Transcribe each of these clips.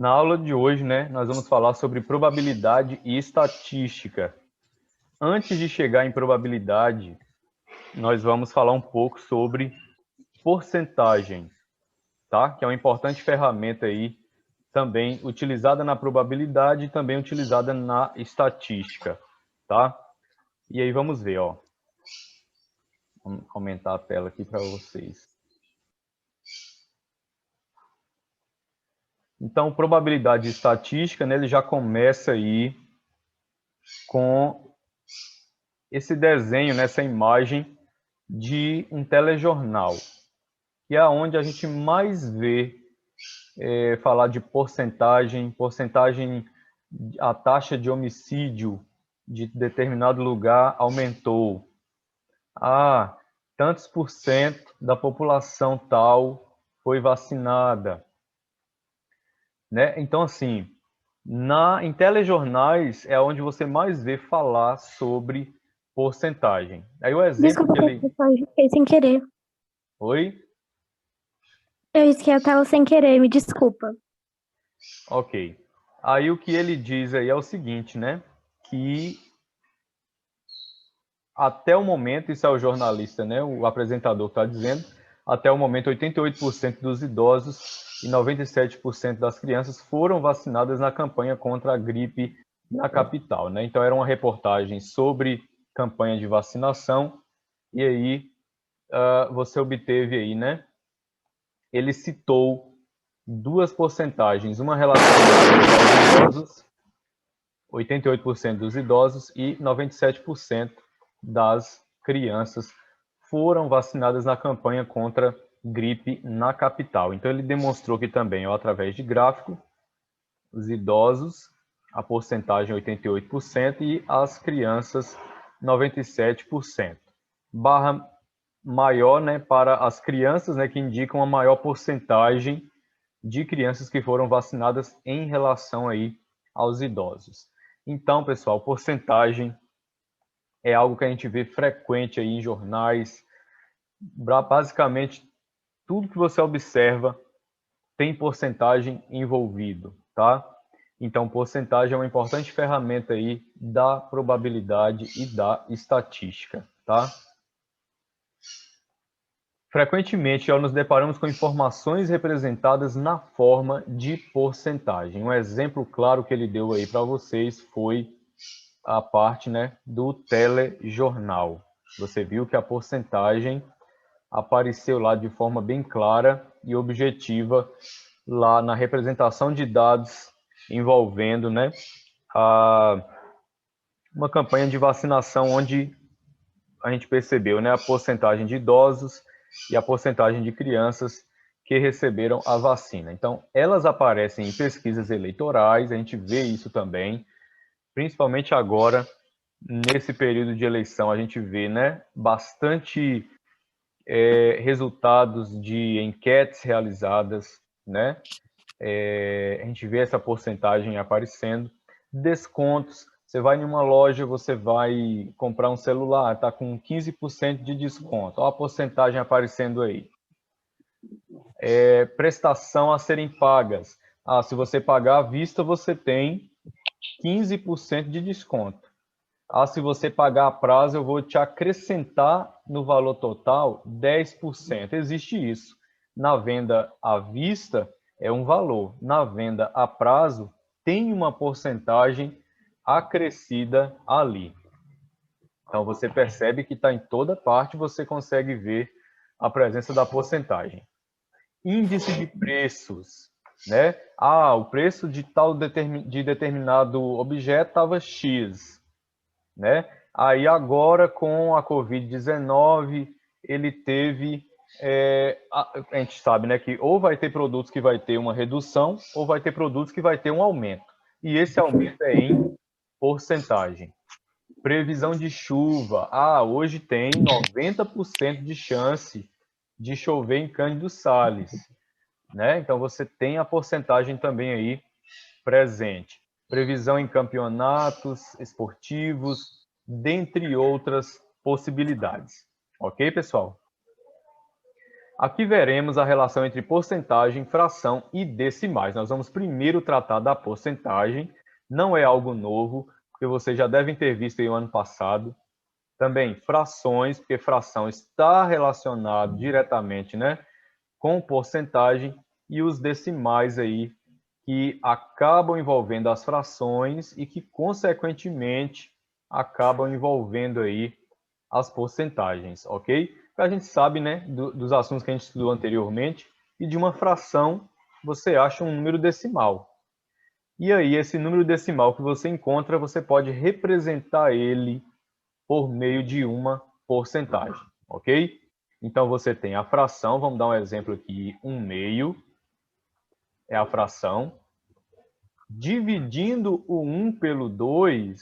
Na aula de hoje, né, nós vamos falar sobre probabilidade e estatística. Antes de chegar em probabilidade, nós vamos falar um pouco sobre porcentagem, tá? Que é uma importante ferramenta aí, também utilizada na probabilidade e também utilizada na estatística, tá? E aí vamos ver, ó. Vamos aumentar a tela aqui para vocês. Então, probabilidade e estatística, né, ele já começa aí com esse desenho, nessa imagem de um telejornal, que é onde a gente mais vê falar de porcentagem, a taxa de homicídio de determinado lugar aumentou. Ah, tantos por cento da população tal foi vacinada. Né? Então, assim, em telejornais é onde você mais vê falar sobre porcentagem. Aí o exemplo Desculpa, que ele... professor, eu risquei sem querer. Oi? Eu risquei a tela sem querer, me desculpa. Ok. Aí o que ele diz aí é o seguinte, né? Que até o momento, isso é o jornalista, né? O apresentador está dizendo, até o momento 88% dos idosos e 97% das crianças foram vacinadas na campanha contra a gripe na capital, né? Então era uma reportagem sobre campanha de vacinação e aí você obteve aí, né? Ele citou duas porcentagens, uma relacionada aos idosos, 88% dos idosos e 97% das crianças foram vacinadas na campanha contra gripe na capital. Então ele demonstrou que também, ó, através de gráfico, os idosos, a porcentagem 88% e as crianças 97%. Barra maior, né, para as crianças, né, que indicam a maior porcentagem de crianças que foram vacinadas em relação aí aos idosos. Então, pessoal, porcentagem é algo que a gente vê frequente aí em jornais. Basicamente, tudo que você observa tem porcentagem envolvido, tá? Então, porcentagem é uma importante ferramenta aí da probabilidade e da estatística, tá? Frequentemente, nos deparamos com informações representadas na forma de porcentagem. Um exemplo claro que ele deu aí para vocês foi a parte, né, do telejornal. Você viu que a porcentagem apareceu lá de forma bem clara e objetiva lá na representação de dados envolvendo, né, uma campanha de vacinação onde a gente percebeu, né, a porcentagem de idosos e a porcentagem de crianças que receberam a vacina. Então, elas aparecem em pesquisas eleitorais, a gente vê isso também, principalmente agora, nesse período de eleição, a gente vê, né, bastante resultados de enquetes realizadas, né? A gente vê essa porcentagem aparecendo. Descontos, você vai em uma loja, você vai comprar um celular, está com 15% de desconto. Olha a porcentagem aparecendo aí. Prestação a serem pagas. Ah, se você pagar à vista, você tem 15% de desconto. Ah, se você pagar a prazo, eu vou te acrescentar no valor total 10%. Existe isso. Na venda à vista, é um valor. Na venda a prazo, tem uma porcentagem acrescida ali. Então, você percebe que está em toda parte, você consegue ver a presença da porcentagem. Índice de preços, né? Ah, o preço de de determinado objeto estava X, né? Aí agora com a Covid-19 ele teve, a gente sabe, né, que ou vai ter produtos que vai ter uma redução ou vai ter produtos que vai ter um aumento. E esse aumento é em porcentagem. Previsão de chuva. Ah, hoje tem 90% de chance de chover em Cândido Sales, né? Então você tem a porcentagem também aí presente. Previsão em campeonatos esportivos, dentre outras possibilidades. Ok, pessoal? Aqui veremos a relação entre porcentagem, fração e decimais. Nós vamos primeiro tratar da porcentagem. Não é algo novo, porque vocês já devem ter visto aí o ano passado. Também frações, porque fração está relacionado diretamente, né, com porcentagem, e os decimais aí que acabam envolvendo as frações e que, consequentemente, acabam envolvendo aí as porcentagens, ok? A gente sabe, né, dos assuntos que a gente estudou anteriormente, e de uma fração você acha um número decimal. E aí, esse número decimal que você encontra, você pode representar ele por meio de uma porcentagem, ok? Então, você tem a fração, vamos dar um exemplo aqui, 1/2 é a fração. Dividindo o 1 pelo 2,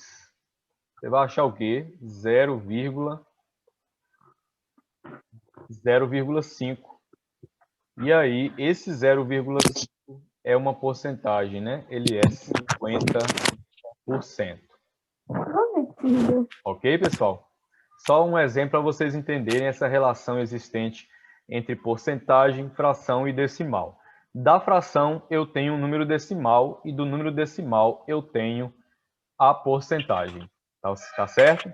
você vai achar o quê? 0,5. E aí, esse 0,5 é uma porcentagem, né? Ele é 50%. Ok, pessoal? Só um exemplo para vocês entenderem essa relação existente entre porcentagem, fração e decimal. Da fração, eu tenho um número decimal, e do número decimal, eu tenho a porcentagem. Tá certo?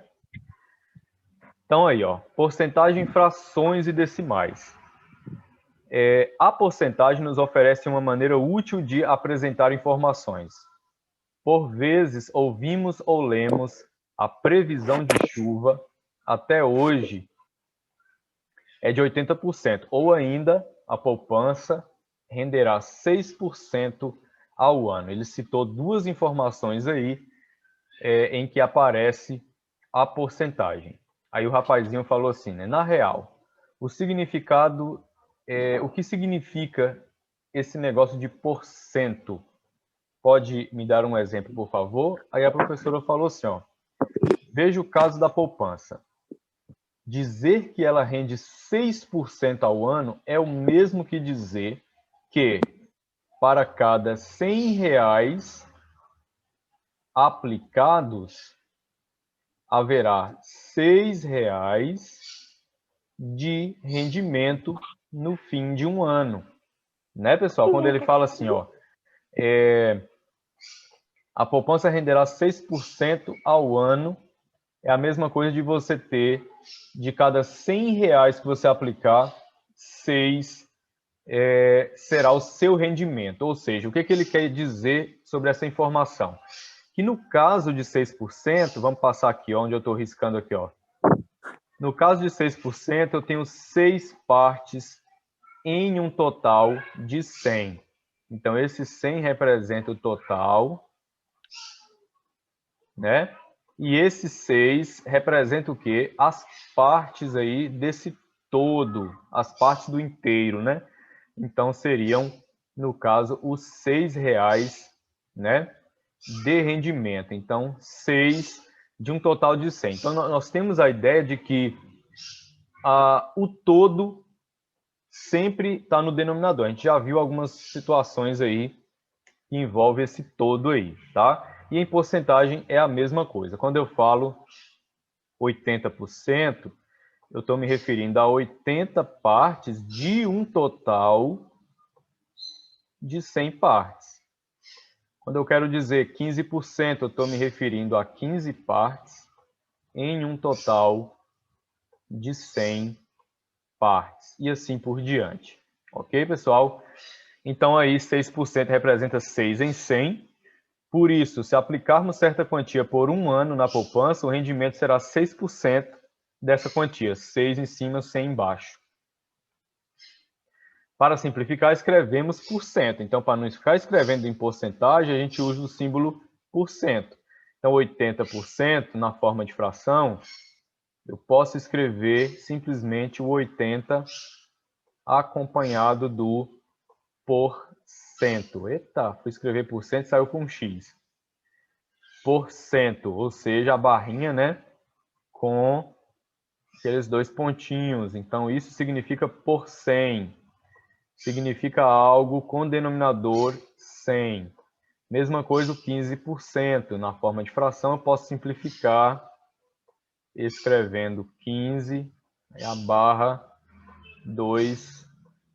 Então, aí, ó, porcentagem, frações e decimais. A porcentagem nos oferece uma maneira útil de apresentar informações. Por vezes, ouvimos ou lemos a previsão de chuva até hoje é de 80%, ou ainda a poupança renderá 6% ao ano. Ele citou duas informações aí em que aparece a porcentagem. Aí o rapazinho falou assim, né? Na real, o significado, o que significa esse negócio de porcento? Pode me dar um exemplo, por favor? Aí a professora falou assim, ó, veja o caso da poupança. Dizer que ela rende 6% ao ano é o mesmo que dizer que para cada R$ 100 aplicados, haverá R$ 6 de rendimento no fim de um ano. Né, pessoal? Quando ele fala assim, ó, a poupança renderá 6% ao ano, é a mesma coisa de você ter, de cada R$ 100 que você aplicar, 6 será o seu rendimento. Ou seja, o que ele quer dizer sobre essa informação? Que no caso de 6%, vamos passar aqui, onde eu estou riscando aqui, ó. No caso de 6%, eu tenho 6 partes em um total de 100. Então, esse 100 representa o total, né? E esse 6 representa o quê? As partes aí desse todo, as partes do inteiro, né? Então, seriam, no caso, os R$ 6, né? De rendimento. Então, 6 de um total de 100. Então, nós temos a ideia de que o todo sempre está no denominador. A gente já viu algumas situações aí que envolvem esse todo aí, tá? E em porcentagem é a mesma coisa. Quando eu falo 80%, eu estou me referindo a 80 partes de um total de 100 partes. Quando eu quero dizer 15%, eu estou me referindo a 15 partes em um total de 100 partes. E assim por diante. Ok, pessoal? Então, aí, 6% representa 6 em 100. Por isso, se aplicarmos certa quantia por um ano na poupança, o rendimento será 6% dessa quantia. 6 em cima, 100 embaixo. Para simplificar, escrevemos por cento. Então, para não ficar escrevendo em porcentagem, a gente usa o símbolo por cento. Então, 80% na forma de fração, eu posso escrever simplesmente o 80 acompanhado do porcento. Eita, fui escrever por cento e saiu com um X. Porcento, ou seja, a barrinha, né, com aqueles dois pontinhos. Então, isso significa por 100. Significa algo com denominador 100. Mesma coisa o 15%. Na forma de fração, eu posso simplificar escrevendo 15, a barra 2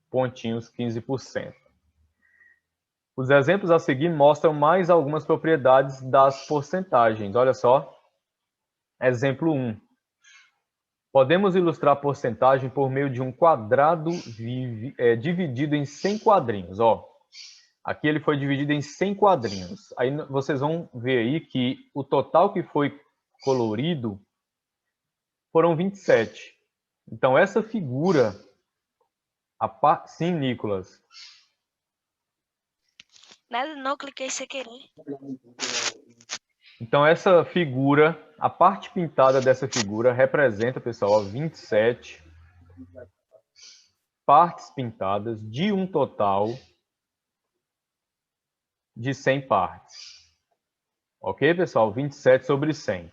pontinhos 15%. Os exemplos a seguir mostram mais algumas propriedades das porcentagens. Olha só. Exemplo 1. Podemos ilustrar a porcentagem por meio de um quadrado dividido em 100 quadrinhos. Ó, aqui ele foi dividido em 100 quadrinhos. Aí vocês vão ver aí que o total que foi colorido foram 27. Então, essa figura... Sim, Nicolas. Nada, não, cliquei sem querer. Então, essa figura, a parte pintada dessa figura representa, pessoal, 27 partes pintadas de um total de 100 partes. Ok, pessoal? 27 sobre 100.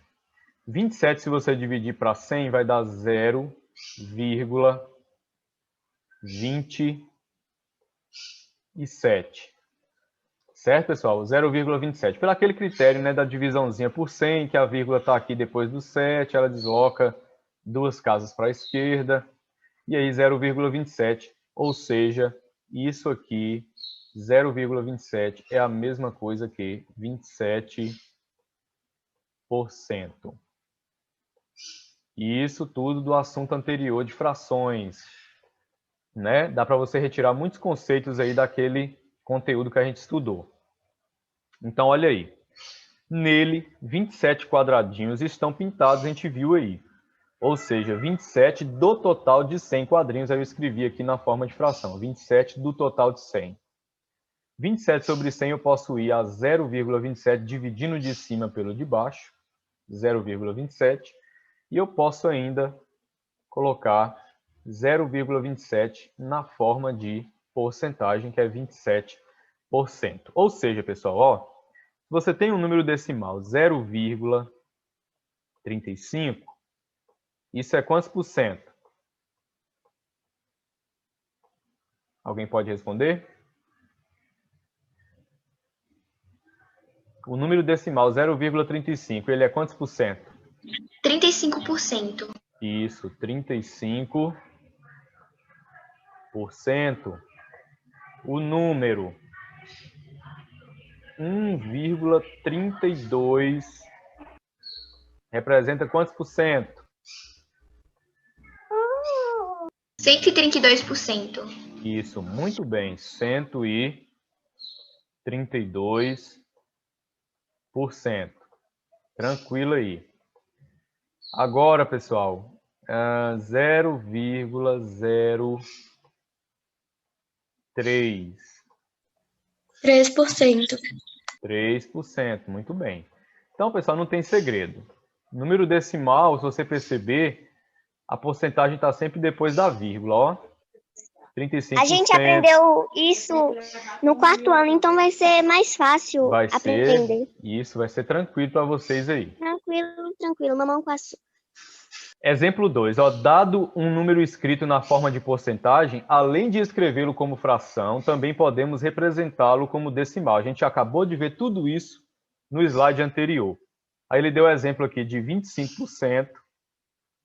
27, se você dividir para 100, vai dar 0,27. Certo, pessoal? 0,27. Pelo aquele critério, né, da divisãozinha por 100, que a vírgula está aqui depois do 7, ela desloca 2 casas para a esquerda. E aí 0,27, ou seja, isso aqui, 0,27, é a mesma coisa que 27%. E isso tudo do assunto anterior de frações, né? Dá para você retirar muitos conceitos aí daquele conteúdo que a gente estudou. Então, olha aí. Nele, 27 quadradinhos estão pintados, a gente viu aí. Ou seja, 27 do total de 100 quadrinhos, aí eu escrevi aqui na forma de fração. 27 do total de 100. 27 sobre 100 eu posso ir a 0,27 dividindo de cima pelo de baixo. 0,27. E eu posso ainda colocar 0,27 na forma de porcentagem, que é 27%. Ou seja, pessoal, ó, você tem um número decimal 0,35, isso é quantos por cento? Alguém pode responder? O número decimal 0,35, ele é quantos por cento? 35%. Isso, 35%. O número 1,32 representa quantos por cento? 132%. Isso, muito bem, 132%. Tranquilo aí. Agora, pessoal, 0,03. 3%. 3%, muito bem. Então, pessoal, não tem segredo. Número decimal, se você perceber, a porcentagem está sempre depois da vírgula, ó. 35%. A gente aprendeu isso no 4º ano, então vai ser mais fácil aprender. Isso, vai ser tranquilo para vocês aí. Tranquilo, mamão com açúcar. Exemplo 2. Ó, dado um número escrito na forma de porcentagem, além de escrevê-lo como fração, também podemos representá-lo como decimal. A gente acabou de ver tudo isso no slide anterior. Aí ele deu o exemplo aqui de 25%,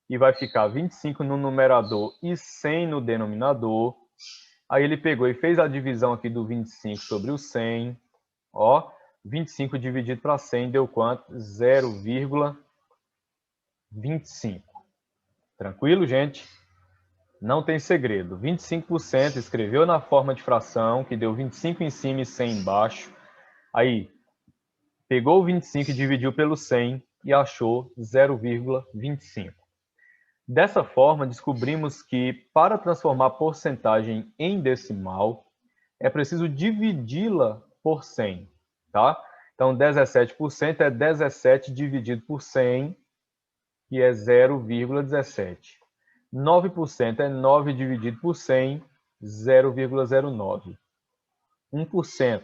e vai ficar 25 no numerador e 100 no denominador. Aí ele pegou e fez a divisão aqui do 25 sobre o 100. Ó, 25 dividido para 100 deu quanto? 0,25. Tranquilo, gente? Não tem segredo. 25% escreveu na forma de fração, que deu 25 em cima e 100 embaixo. Aí, pegou o 25 e dividiu pelo 100 e achou 0,25. Dessa forma, descobrimos que, para transformar a porcentagem em decimal, é preciso dividi-la por 100, tá? Então, 17% é 17 dividido por 100, que é 0,17. 9% é 9 dividido por 100, 0,09. 1%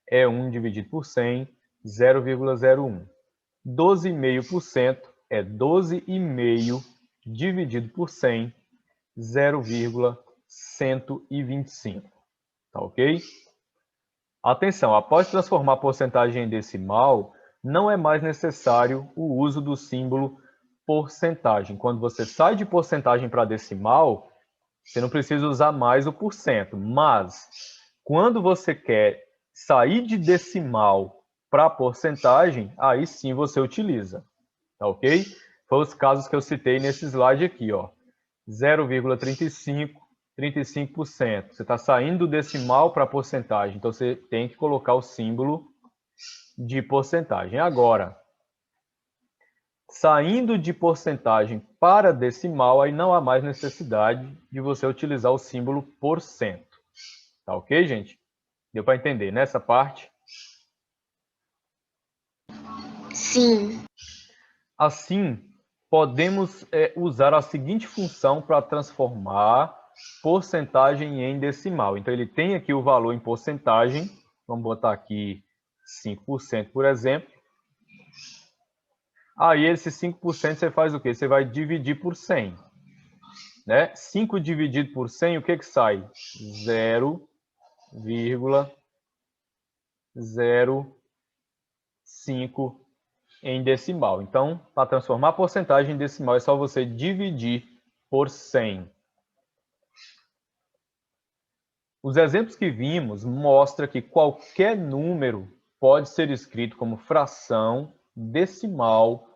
é 1 dividido por 100, 0,01. 12,5% é 12,5 dividido por 100, 0,125. Tá ok? Atenção, após transformar a porcentagem em decimal, não é mais necessário o uso do símbolo porcentagem. Quando você sai de porcentagem para decimal, Você não precisa usar mais o porcento, mas quando você quer sair de decimal para porcentagem, aí sim você utiliza, tá ok? Foi os casos que eu citei nesse slide aqui, ó. 0,35, 35%. Você está saindo do decimal para porcentagem, então você tem que colocar o símbolo de porcentagem. Agora, saindo de porcentagem para decimal, aí não há mais necessidade de você utilizar o símbolo porcento. Tá ok, gente? Deu para entender nessa parte? Sim. Assim, podemos usar a seguinte função para transformar porcentagem em decimal. Então, ele tem aqui o valor em porcentagem. Vamos botar aqui 5%, por exemplo. Aí, esse 5% você faz o quê? Você vai dividir por 100. Né? 5 dividido por 100, o que que sai? 0,05 em decimal. Então, para transformar a porcentagem em decimal, é só você dividir por 100. Os exemplos que vimos mostram que qualquer número pode ser escrito como fração, decimal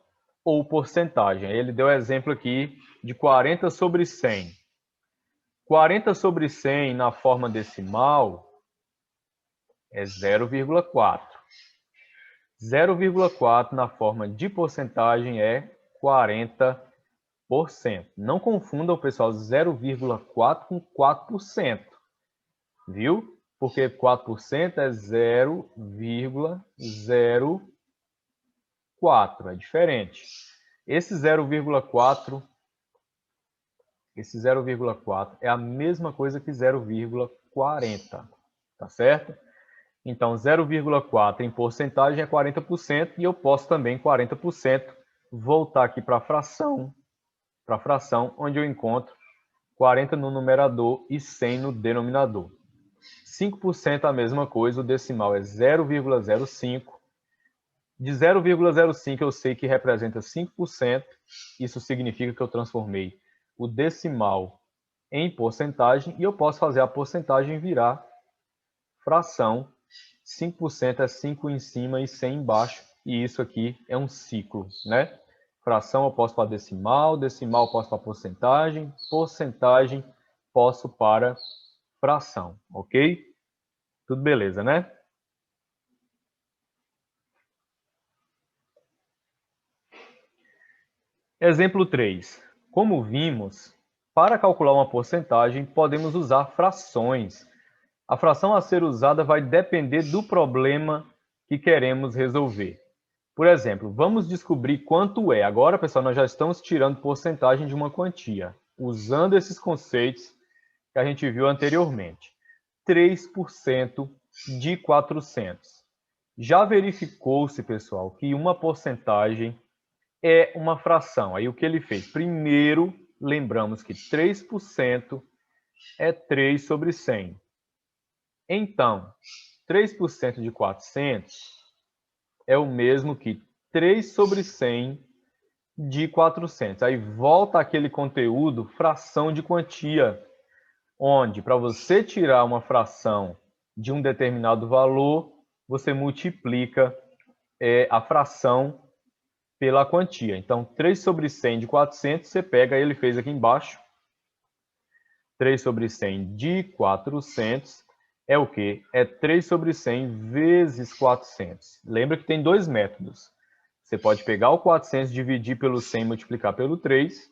ou porcentagem. Ele deu exemplo aqui de 40 sobre 100. 40 sobre 100 na forma decimal é 0,4. 0,4 na forma de porcentagem é 40%. Não confundam, pessoal, 0,4 com 4%. Viu? Porque 4% é 0,04. É diferente. Esse 0,4 é a mesma coisa que 0,40. Tá certo? Então, 0,4 em porcentagem é 40%, e eu posso também 40% voltar aqui para a fração, onde eu encontro 40 no numerador e 100 no denominador. 5% a mesma coisa, o decimal é 0,05. De 0,05 eu sei que representa 5%, isso significa que eu transformei o decimal em porcentagem, e eu posso fazer a porcentagem virar fração. 5% é 5 em cima e 100 embaixo, e isso aqui é um ciclo, né? Fração eu posso para decimal, decimal eu posso para porcentagem, porcentagem posso para fração, ok? Tudo beleza, né? Exemplo 3. Como vimos, para calcular uma porcentagem, podemos usar frações. A fração a ser usada vai depender do problema que queremos resolver. Por exemplo, vamos descobrir quanto é. Agora, pessoal, nós já estamos tirando porcentagem de uma quantia, usando esses conceitos que a gente viu anteriormente. 3% de 400. Já verificou-se, pessoal, que uma porcentagem é uma fração. Aí o que ele fez? Primeiro, lembramos que 3% é 3 sobre 100. Então, 3% de 400 é o mesmo que 3 sobre 100 de 400. Aí volta aquele conteúdo, fração de quantia, onde para você tirar uma fração de um determinado valor, você multiplica a fração pela quantia. Então, 3 sobre 100 de 400, você pega, ele fez aqui embaixo, 3 sobre 100 de 400 é o quê? É 3 sobre 100 vezes 400. Lembra que tem dois métodos. Você pode pegar o 400, dividir pelo 100 e multiplicar pelo 3.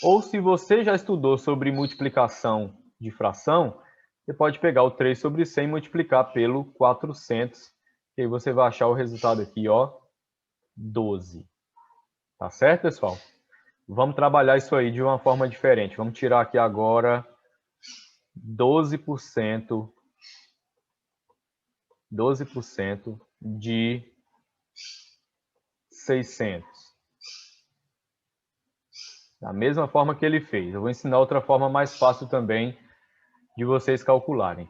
Ou se você já estudou sobre multiplicação de fração, você pode pegar o 3 sobre 100 e multiplicar pelo 400. E aí você vai achar o resultado aqui, ó, 12. Tá certo, pessoal? Vamos trabalhar isso aí de uma forma diferente. Vamos tirar aqui agora 12% de 600. Da mesma forma que ele fez. Eu vou ensinar outra forma mais fácil também de vocês calcularem.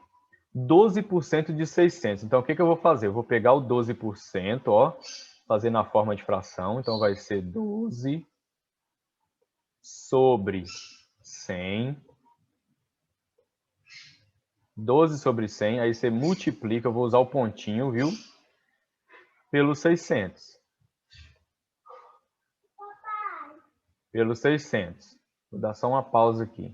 12% de 600. Então, o que eu vou fazer? Eu vou pegar o 12%, ó, fazer na forma de fração. Então, vai ser 12 sobre 100 12 sobre 100, aí você multiplica, eu vou usar o pontinho, viu? Pelo 600. Pelo 600. Vou dar só uma pausa aqui.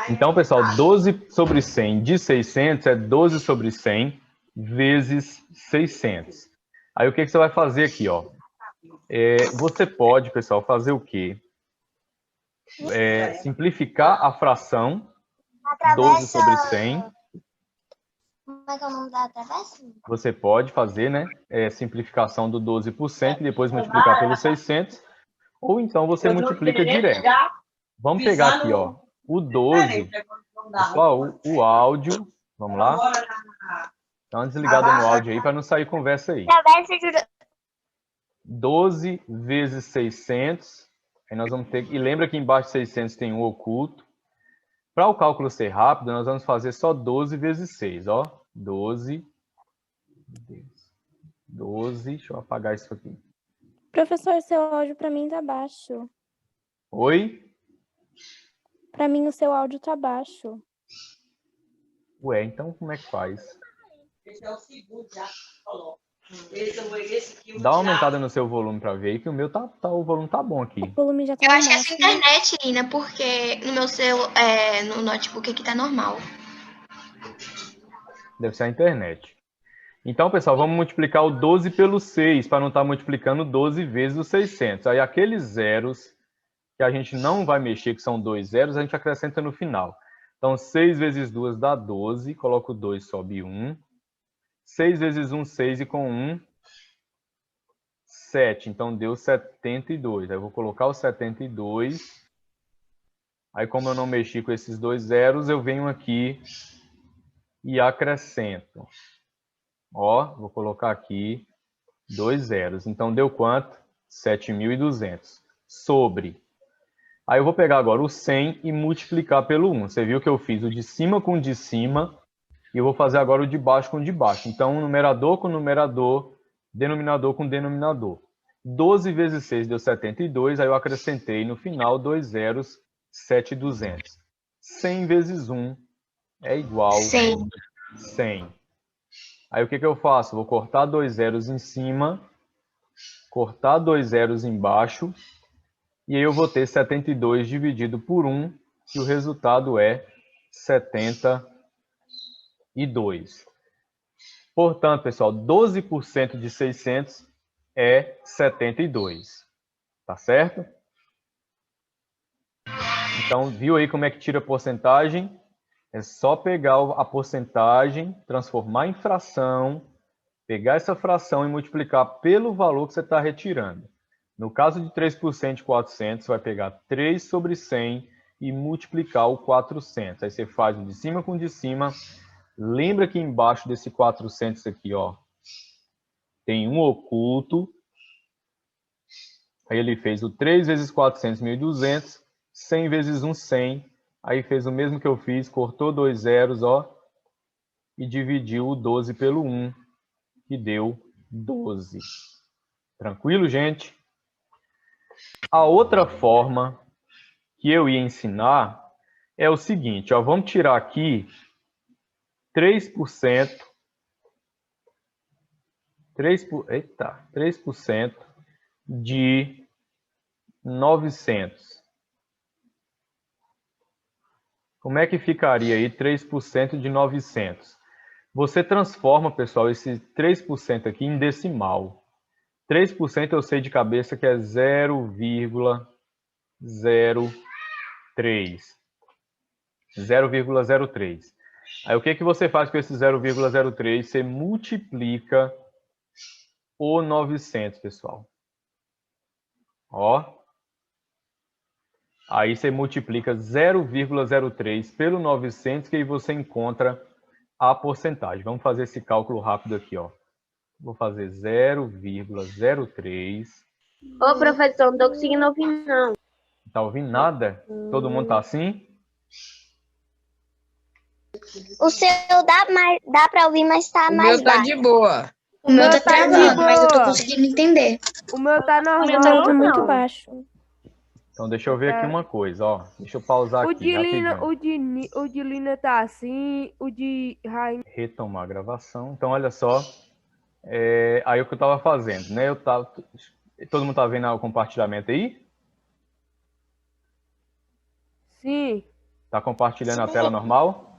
Então, pessoal, 12 sobre 100 de 600 é 12 sobre 100 vezes 600. Aí, o que você vai fazer aqui, ó? Você pode, pessoal, fazer o quê? Simplificar a fração 12 sobre 100. Como é que é o nome da travessa? Você pode fazer, né? Simplificação do 12% e depois multiplicar pelo 600. Ou então você multiplica direto. Vamos pegar aqui, ó, o 12. Pessoal, o áudio. Vamos lá? Dá uma desligada no áudio aí para não sair conversa aí. 12 vezes 600. Aí nós vamos ter... E lembra que embaixo de 600 tem um oculto. Para o cálculo ser rápido, nós vamos fazer só 12 vezes 6, ó. 12. Deixa eu apagar isso aqui. Professor, seu áudio para mim tá baixo. Oi? Para mim o seu áudio tá baixo. Ué, então como é que faz? Esse é o segundo já que coloca. Dá uma aumentada no seu volume para ver aí, que o meu o volume tá bom aqui. O volume já tá Eu acho que é máximo. essa internet, Nina, porque no meu no notebook aqui tá normal. Deve ser a internet. Então, pessoal, vamos multiplicar o 12 pelo 6, para não estar multiplicando 12 vezes os 600. Aí, aqueles zeros que a gente não vai mexer, que são 2 zeros, a gente acrescenta no final. Então, 6 vezes 2 dá 12, coloco 2, sobe 1. 6 vezes 1, 6, e com 1, 7. Então, deu 72. Aí, eu vou colocar o 72. Aí, como eu não mexi com esses 2 zeros, eu venho aqui e acrescento. Ó, vou colocar aqui 2 zeros. Então, deu quanto? 7.200. Sobre. Aí, eu vou pegar agora o 100 e multiplicar pelo 1. Você viu que eu fiz o de cima com o de cima. E eu vou fazer agora o de baixo com o de baixo. Então, numerador com numerador, denominador com denominador. 12 vezes 6 deu 72. Aí, eu acrescentei no final 2 zeros, 7.200. 100 vezes 1 é igual a 100. Aí, o que eu faço? Vou cortar 2 zeros em cima, cortar 2 zeros embaixo, e aí eu vou ter 72 dividido por 1, e o resultado é 72. Portanto, pessoal, 12% de 600 é 72. Tá certo? Então, viu aí como é que tira a porcentagem? É só pegar a porcentagem, transformar em fração, pegar essa fração e multiplicar pelo valor que você está retirando. No caso de 3% de 400, você vai pegar 3 sobre 100 e multiplicar o 400. Aí você faz o de cima com o de cima. Lembra que embaixo desse 400 aqui, ó, tem um oculto. Aí ele fez o 3 vezes 400, 1.200. 100 vezes 1, 100. Aí fez o mesmo que eu fiz, cortou 2 zeros, ó, e dividiu o 12 pelo 1, que deu 12. Tranquilo, gente? A outra forma que eu ia ensinar é o seguinte, ó, vamos tirar aqui 3% de 900. Como é que ficaria aí 3% de 900? Você transforma, pessoal, esse 3% aqui em decimal. 3% eu sei de cabeça que é 0,03. 0,03. Aí o que você faz com esse 0,03? Você multiplica o 900, pessoal. Ó. Aí você multiplica 0,03 pelo 900, que aí você encontra a porcentagem. Vamos fazer esse cálculo rápido aqui, ó. Vou fazer 0,03. Ô, professor, não tô conseguindo ouvir, não. Tá ouvindo nada? Todo mundo tá assim? O seu dá para ouvir, mas tá O mais meu tá baixo. de boa. O meu tá tá de travando, mas eu tô boa. conseguindo entender. O meu tá Meu normal. tá muito baixo. Então, deixa eu ver aqui uma coisa, ó. Deixa eu pausar O aqui, de Lina, rapidinho. o de Lina tá assim, o de Rainha. Retomar a gravação. Então, olha só. Aí o que eu estava fazendo, né? Todo mundo tá vendo o compartilhamento aí? Sim. Tá compartilhando a tela normal?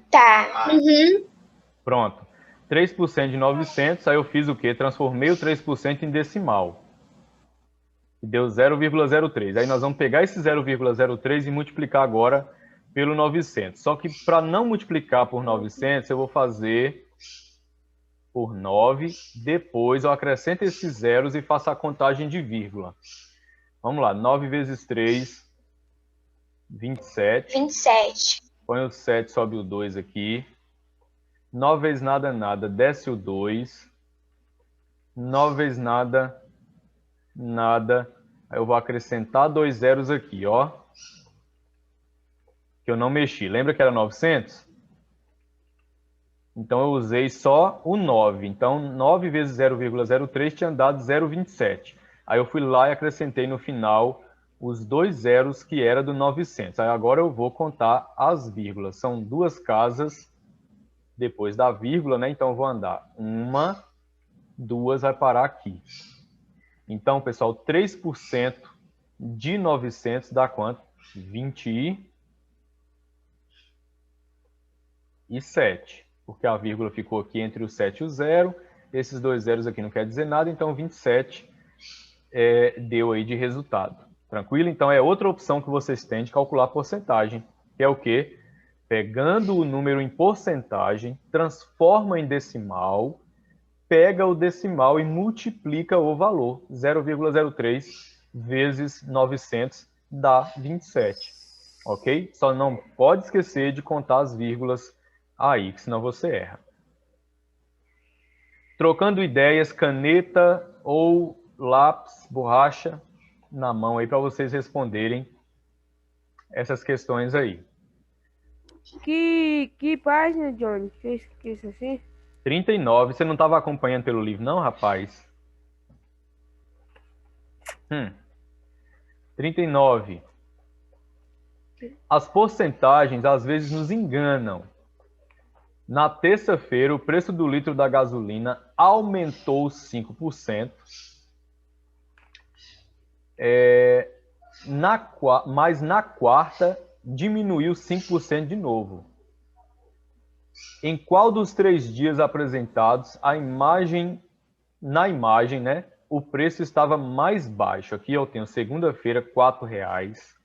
Tá. Uhum. Pronto. 3% de 900, aí eu fiz o quê? Transformei o 3% em decimal. E deu 0,03. Aí nós vamos pegar esse 0,03 e multiplicar agora pelo 900. Só que para não multiplicar por 900, eu vou fazer por 9. Depois eu acrescento esses zeros e faço a contagem de vírgula. Vamos lá. 9 vezes 3, 27. 27. Põe o 7, sobe o 2 aqui. 9 vezes nada, nada. Desce o 2. 9 vezes nada, nada. Aí eu vou acrescentar 2 zeros aqui, ó. Que eu não mexi. Lembra que era 900? Então eu usei só o 9. Então 9 vezes 0,03 tinha dado 0,27. Aí eu fui lá e acrescentei no final os 2 zeros que era do 900. Aí agora eu vou contar as vírgulas. São 2 casas depois da vírgula, né? Então eu vou andar 1, 2, vai parar aqui. Então, pessoal, 3% de 900 dá quanto? 27. Porque a vírgula ficou aqui entre o 7 e o 0. Esses 2 zeros aqui não quer dizer nada, então 27 deu aí de resultado. Tranquilo? Então é outra opção que vocês têm de calcular a porcentagem, que é o quê? Pegando o número em porcentagem, transforma em decimal, pega o decimal e multiplica o valor. 0,03 vezes 900 dá 27. Ok? Só não pode esquecer de contar as vírgulas aí, que senão você erra. Trocando ideias, caneta ou lápis, borracha na mão aí para vocês responderem essas questões aí. Que página, Johnny? Que eu esqueci assim? 39. Você não estava acompanhando pelo livro, não, rapaz? 39. As porcentagens às vezes nos enganam. Na terça-feira, o preço do litro da gasolina aumentou 5%. Mas na quarta, diminuiu 5% de novo. Em qual dos 3 dias apresentados, na imagem, né, o preço estava mais baixo? Aqui eu tenho segunda-feira, R$ 4,00.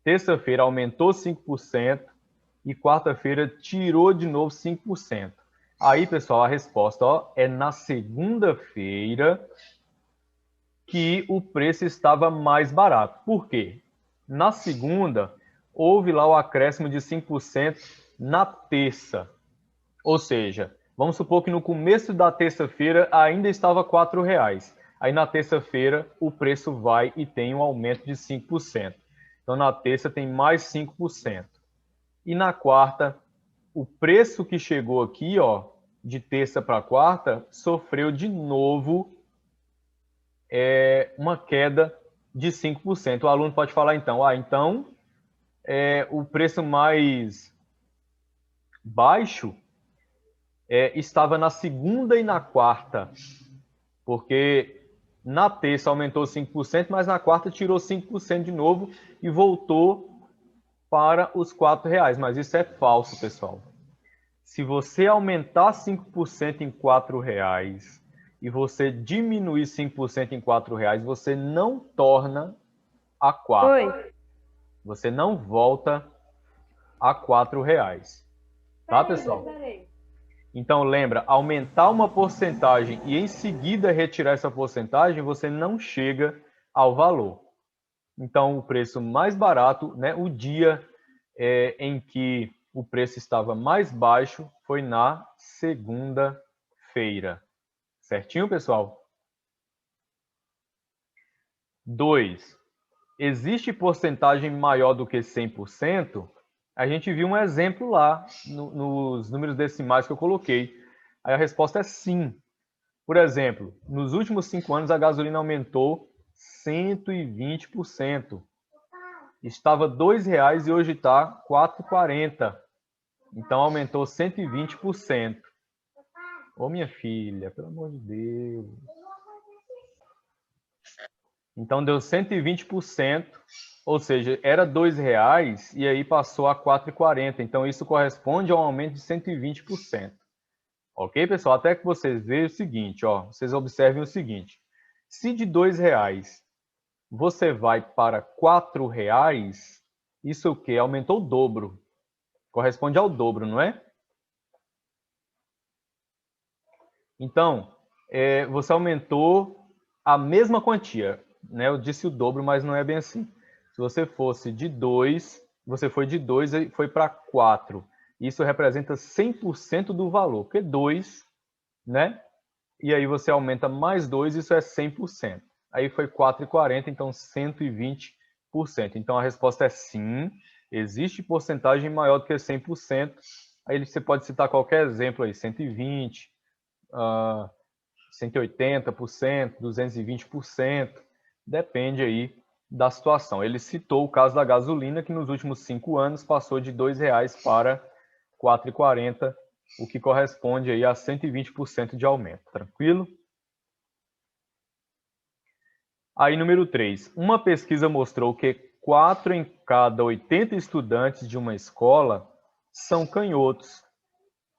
Terça-feira aumentou 5% e quarta-feira tirou de novo 5%. Aí, pessoal, a resposta é na segunda-feira que o preço estava mais barato. Por quê? Na segunda, houve lá o acréscimo de 5% na terça. Ou seja, vamos supor que no começo da terça-feira ainda estava R$ 4,00. Aí na terça-feira o preço vai e tem um aumento de 5%. Então na terça tem mais 5%. E na quarta, o preço que chegou aqui, ó, de terça para quarta, sofreu de novo uma queda de 5%. O aluno pode falar então, o preço mais baixo estava na segunda e na quarta, porque na terça aumentou 5%, mas na quarta tirou 5% de novo e voltou para os R$ 4,00. Mas isso é falso, pessoal. Se você aumentar 5% em R$ 4,00 e você diminuir 5% em R$ 4,00, você não torna a 4. Oi. Você não volta a R$ 4,00. Tá, pessoal? Então, lembra, aumentar uma porcentagem e em seguida retirar essa porcentagem, você não chega ao valor. Então, o preço mais barato, né, o dia em que o preço estava mais baixo foi na segunda-feira. Certinho, pessoal? 2. Existe porcentagem maior do que 100%? A gente viu um exemplo lá nos números decimais que eu coloquei. Aí a resposta é sim. Por exemplo, nos últimos 5 anos a gasolina aumentou 120%. Estava R$ 2,00 e hoje está R$ 4,40. Então aumentou 120%. Ô, minha filha, pelo amor de Deus. Então deu 120%, ou seja, era R$ 2,00 e aí passou a R$ 4,40. Então isso corresponde a um aumento de 120%. Ok, pessoal? Até que vocês vejam o seguinte, ó, vocês observem o seguinte. Se de R$ 2,00 você vai para R$ 4,00, isso o quê? Aumentou o dobro. Corresponde ao dobro, não é? Então, você aumentou a mesma quantia, né? Eu disse o dobro, mas não é bem assim. Se você fosse de 2, você foi de 2 e foi para 4. Isso representa 100% do valor, porque 2, né? E aí você aumenta mais 2, isso é 100%. Aí foi 4,40, então 120%. Então a resposta é sim, existe porcentagem maior do que 100%. Aí você pode citar qualquer exemplo aí, 120%, 180%, 220%, depende aí da situação. Ele citou o caso da gasolina, que nos últimos 5 anos passou de R$ 2,00 para R$ 4,40, o que corresponde aí a 120% de aumento. Tranquilo? Aí, número 3. Uma pesquisa mostrou que 4 em cada 80 estudantes de uma escola são canhotos.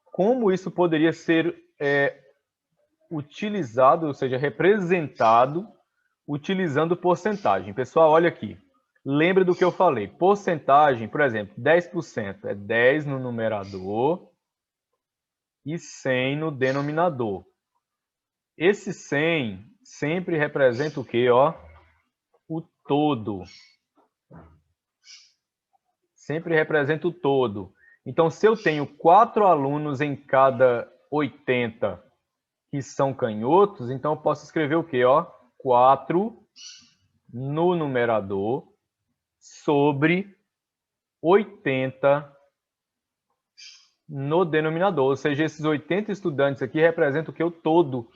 Como isso poderia ser utilizado, ou seja, representado, utilizando porcentagem? Pessoal, olha aqui. Lembra do que eu falei. Porcentagem, por exemplo, 10% é 10 no numerador e 100 no denominador. Esse 100 sempre representa o quê? Ó? O todo. Sempre representa o todo. Então, se eu tenho 4 alunos em cada 80 que são canhotos, então eu posso escrever o quê? Ó? 4 no numerador sobre 80 no denominador. Ou seja, esses 80 estudantes aqui representam o que? O todo.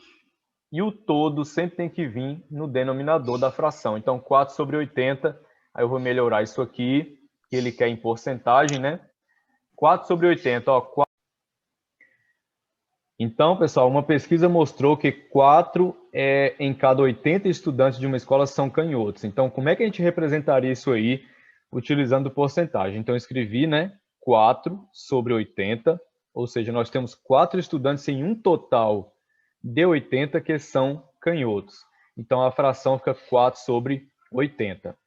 E o todo sempre tem que vir no denominador da fração. Então, 4 sobre 80, aí eu vou melhorar isso aqui, que ele quer em porcentagem, né? 4 sobre 80, ó. 4. Então, pessoal, uma pesquisa mostrou que 4 em cada 80 estudantes de uma escola são canhotos. Então, como é que a gente representaria isso aí utilizando porcentagem? Então, eu escrevi, né? 4 sobre 80, ou seja, nós temos 4 estudantes em um total de 80 que são canhotos. Então, a fração fica 4 sobre 80.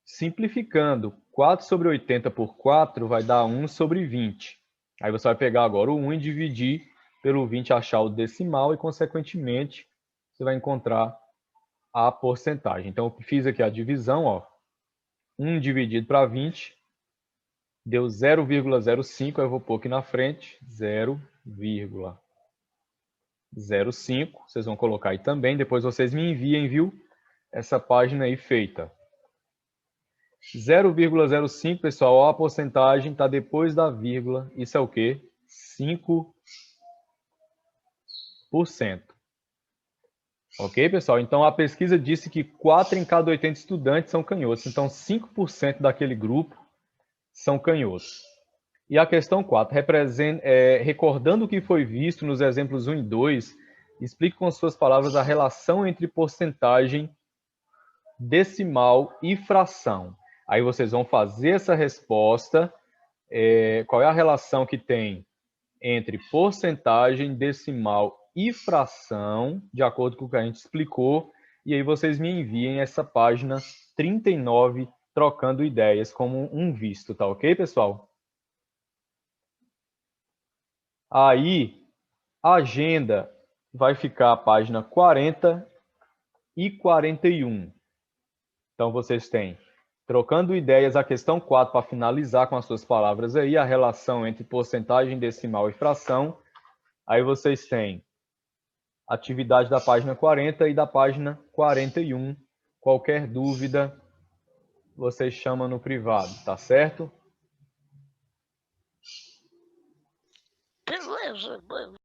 Simplificando, 4 sobre 80 por 4 vai dar 1 sobre 20. Aí você vai pegar agora o 1 e dividir pelo 20, achar o decimal e, consequentemente, você vai encontrar a porcentagem. Então, eu fiz aqui a divisão, ó. 1 dividido para 20 deu 0,05, aí eu vou pôr aqui na frente, 0,05. Vocês vão colocar aí também, depois vocês me enviem, viu? Essa página aí feita. 0,05, pessoal, ó, a porcentagem está depois da vírgula. Isso é o quê? 5%. Ok, pessoal? Então, a pesquisa disse que 4 em cada 80 estudantes são canhotos. Então, 5% daquele grupo são canhotos. E a questão 4, recordando o que foi visto nos exemplos 1 e 2, explique com suas palavras a relação entre porcentagem, decimal e fração. Aí vocês vão fazer essa resposta. Qual é a relação que tem entre porcentagem, decimal e fração, de acordo com o que a gente explicou. E aí vocês me enviem essa página 39, trocando ideias, como um visto, tá ok, pessoal? Aí, a agenda vai ficar a página 40 e 41. Então, vocês têm, trocando ideias, a questão 4, para finalizar com as suas palavras aí, a relação entre porcentagem, decimal e fração. Aí vocês têm atividade da página 40 e da página 41. Qualquer dúvida, vocês chamam no privado, tá certo? Beleza, mano.